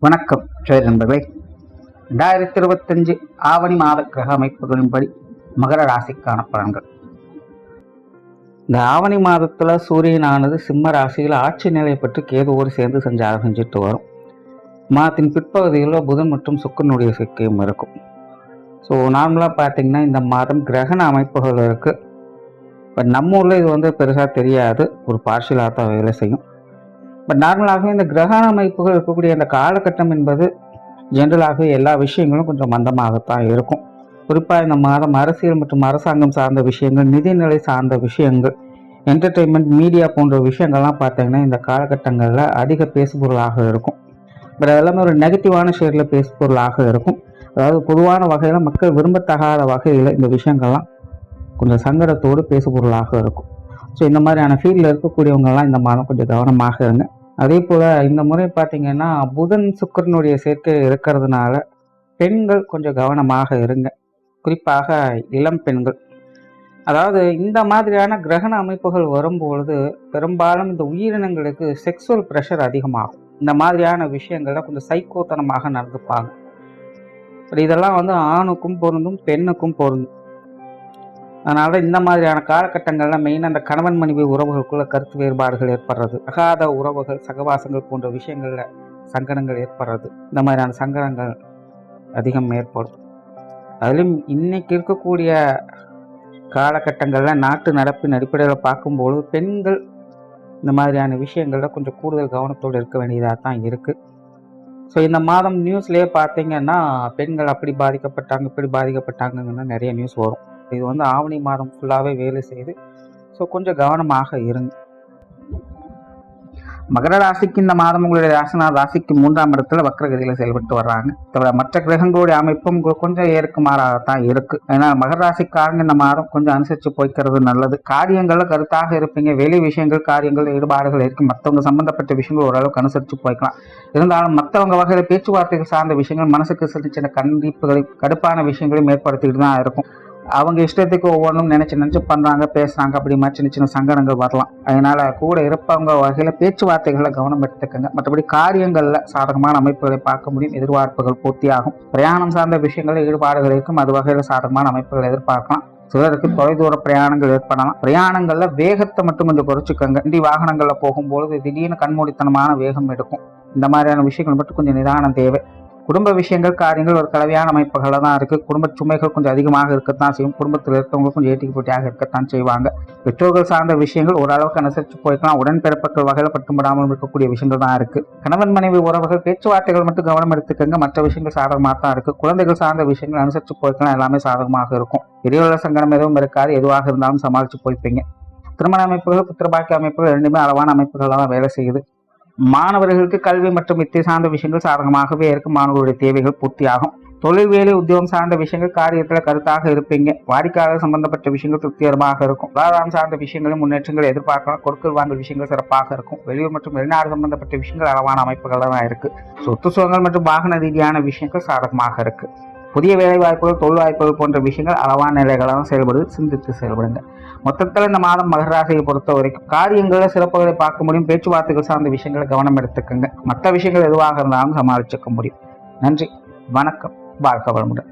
வணக்கம் ஜெய நண்பர்களே. 2025 ஆவணி மாத கிரக அமைப்புகளின்படி மகர ராசிக்கான பலன்கள். இந்த ஆவணி மாதத்தில் சூரியனானது சிம்ம ராசியில் ஆட்சி நிலை பெற்று கேதுவோடு சேர்ந்து சஞ்சாரம் செஞ்சுட்டு வரும். மாதத்தின் பிற்பகுதியில் புதன் மற்றும் சுக்கிரனுடைய சேர்க்கையும் இருக்கும். ஸோ நார்மலாக பார்த்தீங்கன்னா இந்த மாதம் கிரகண அமைப்புகள் இருக்குது. இப்போ நம்ம ஊரில் இது பெருசாக தெரியாது, ஒரு பார்ஷியலாக தான் வேலை செய்யும். பட் நார்மலாகவே இந்த கிரகண அமைப்புகள் இருக்கக்கூடிய அந்த காலகட்டம் என்பது ஜென்ரலாகவே எல்லா விஷயங்களும் கொஞ்சம் மந்தமாகத்தான் இருக்கும். குறிப்பாக இந்த மாதம் அரசியல் மற்றும் அரசாங்கம் சார்ந்த விஷயங்கள், நிதிநிலை சார்ந்த விஷயங்கள், என்டர்டெயின்மெண்ட், மீடியா போன்ற விஷயங்கள்லாம் பார்த்தீங்கன்னா இந்த காலகட்டங்களில் அதிக பேசுபொருளாக இருக்கும். பட் அதெல்லாமே ஒரு நெகட்டிவான ஷேரில் பேசுபொருளாக இருக்கும். அதாவது பொதுவான வகையில் மக்கள் விரும்பத்தகாத வகையில் இந்த விஷயங்கள்லாம் கொஞ்சம் சங்கடத்தோடு பேசுபொருளாக இருக்கும். ஸோ இந்த மாதிரியான ஃபீல்டில் இருக்கக்கூடியவங்கெல்லாம் இந்த மாதம் கொஞ்சம் கவனமாக இருங்க. அதே போல் இந்த முறை பார்த்திங்கன்னா புதன் சுக்கிரனுடைய சேர்க்கை இருக்கிறதுனால பெண்கள் கொஞ்சம் கவனமாக இருங்க. குறிப்பாக இளம் பெண்கள். அதாவது இந்த மாதிரியான கிரகண அமைப்புகள் வரும்பொழுது பெரும்பாலும் இந்த உயிரினங்களுக்கு செக்ஸுவல் ப்ரெஷர் அதிகமாகும். இந்த மாதிரியான விஷயங்கள்ல கொஞ்சம் சைக்கோத்தனமாக நடந்துப்பாங்க. இதெல்லாம் ஆணுக்கும் பொருந்தும், பெண்ணுக்கும் பொருந்தும். அதனால இந்த மாதிரியான காலகட்டங்கள்ல மெயினாக அந்த கணவன் மனைவி உறவுகளுக்குள்ள கருத்து வேறுபாடுகள் ஏற்படுறது, அகாத உறவுகள், சகவாசங்கள் போன்ற விஷயங்கள்ல சங்கடங்கள் ஏற்படுறது, இந்த மாதிரியான சங்கடங்கள் அதிகம் ஏற்படும். அதிலும் இன்னைக்கு இருக்கக்கூடிய காலகட்டங்கள்ல நாட்டு நடப்பின் அடிப்படையில் பார்க்கும்போது பெண்கள் இந்த மாதிரியான விஷயங்கள்ல கொஞ்சம் கூடுதல் கவனத்தோடு இருக்க வேண்டியதாக தான் இருக்கு. ஸோ இந்த மாதம் நியூஸ்லேயே பார்த்தீங்கன்னா பெண்கள் அப்படி பாதிக்கப்பட்டாங்க, இப்படி பாதிக்கப்பட்டாங்கன்னு நிறைய நியூஸ் வரும். இது ஆவணி மாதம் ஃபுல்லாகவே வேலை செய்யுது. ஸோ கொஞ்சம் கவனமாக இருங்க. மகர ராசிக்கு இந்த மாதம் உங்களுடைய ராசிக்கு 3ஆம் இடத்துல வக்ரகதியில் செயல்பட்டு வர்றாங்க. தவிர மற்ற கிரகங்களுடைய அமைப்பும் கொஞ்சம் ஏற்குமாறாகத்தான் இருக்கு. ஏன்னா மகர ராசிக்காரங்க இந்த மாதம் கொஞ்சம் அனுசரித்து போய்க்கிறது நல்லது. காரியங்கள்ல கருத்தாக இருப்பீங்க. வெளி விஷயங்கள், காரியங்கள், ஈடுபாடுகள் இருக்கு. மற்றவங்க சம்பந்தப்பட்ட விஷயங்கள் ஓரளவுக்கு அனுசரித்து போய்க்கலாம். இருந்தாலும் மற்றவங்க வகையில் பேச்சுவார்த்தைகள் சார்ந்த விஷயங்கள் மனசுக்கு சின்ன சின்ன கண்டிப்புகளை, கடுப்பான விஷயங்களையும் ஏற்படுத்திக்கிட்டு தான் இருக்கும். அவங்க இஷ்டத்துக்கு ஒவ்வொன்றும் நினைச்சு பண்றாங்க, பேசுறாங்க. அப்படி மாதிரி சின்ன சின்ன சங்கடங்கள் வரலாம். அதனால கூட இருப்பவங்க வகையில பேச்சுவார்த்தைகள்ல கவனம் எடுத்துக்கங்க. மற்றபடி காரியங்கள்ல சாதகமான அமைப்புகளை பார்க்க முடியும். எதிர்பார்ப்புகள் பூர்த்தியாகும். பிரயாணம் சார்ந்த விஷயங்கள் ஈடுபாடுகள் இருக்கும். அது வகையில சாதகமான அமைப்புகள் எதிர்பார்க்கலாம். சிலருக்கு தொலைதூர பிரயாணங்கள் ஏற்படலாம். பிரயாணங்கள்ல வேகத்தை மட்டும் கொஞ்சம் குறைச்சிக்கோங்க. வண்டி வாகனங்கள்ல போகும்போது திடீர்னு கண்மூடித்தனமான வேகம் எடுக்கும். இந்த மாதிரியான விஷயங்கள் மட்டும் கொஞ்சம் நிதானம் தேவை. குடும்ப விஷயங்கள், காரியங்கள் ஒரு கலவையான அமைப்புகளில் தான் இருக்குது. குடும்ப சுமைகள் கொஞ்சம் அதிகமாக இருக்கத்தான் செய்யும். குடும்பத்தில் இருக்கவங்க கொஞ்சம் ஏட்டிக்கு போட்டியாக இருக்கத்தான் செய்வாங்க. பெற்றோர்கள் சார்ந்த விஷயங்கள் ஓரளவுக்கு அனுசரித்து போய்க்கலாம். உடன்பிறப்புகள் வகையில் பட்டுப்படாமல் இருக்கக்கூடிய விஷயங்கள் தான் இருக்குது. கணவன் மனைவி உறவுகள், பேச்சுவார்த்தைகள் மட்டும் கவனம் எடுத்துக்கங்க. மற்ற விஷயங்கள் சாதகமாக தான் இருக்குது. குழந்தைகள் சார்ந்த விஷயங்கள் அனுசரித்து போய்க்கலாம். எல்லாமே சாதகமாக இருக்கும். இடையுள்ள சங்கடம் எதுவும் இருக்காது. எதுவாக இருந்தாலும் சமாளித்து போய்ப்பீங்க. திருமண அமைப்புகள், புத்திரபாக்கிய அமைப்புகள் ரெண்டுமே அளவான அமைப்புகள் தான் வேலை செய்யுது. மாணவர்களுக்கு கல்வி மற்றும் வித்தை சார்ந்த விஷயங்கள் சாதகமாகவே இருக்கும். மாணவர்களுடைய தேவைகள் பூர்த்தியாகும். தொழில், வேலை, உத்தியோகம் சார்ந்த விஷயங்கள் காரியத்தில் கருத்தாக இருப்பீங்க. வாடிக்கையாளர் சம்பந்தப்பட்ட விஷயங்கள் திருப்திகரமாக இருக்கும். பொருளாதாரம் சார்ந்த விஷயங்களும் முன்னேற்றங்கள் எதிர்பார்க்கலாம். கொடுக்கல் வாங்கல் விஷயங்கள் சிறப்பாக இருக்கும். வெளியூர் மற்றும் வெளிநாடு சம்பந்தப்பட்ட விஷயங்கள் அளவான அமைப்புகள் தான் இருக்கு. சொத்து சுகங்கள் மற்றும் வாகன ரீதியான விஷயங்கள் சாதகமாக இருக்கு. புதிய வேலை வாய்ப்புகள், தொழில் வாய்ப்புகள் போன்ற விஷயங்கள் அளவான நிலைகளாக செயல்படுது. சிந்தித்து செயல்படுங்க. மொத்தத்தில் இந்த மாதம் மகர ராசியை பொறுத்த வரைக்கும் காரியங்களில் சிறப்புகளை பார்க்க முடியும். பேச்சுவார்த்தைகள் சார்ந்த விஷயங்களை கவனம் எடுத்துக்கங்க. மற்ற விஷயங்கள் எதுவாக இருந்தாலும் சமாளிச்சுக்க முடியும். நன்றி, வணக்கம், வாழ்க வளமுடன்.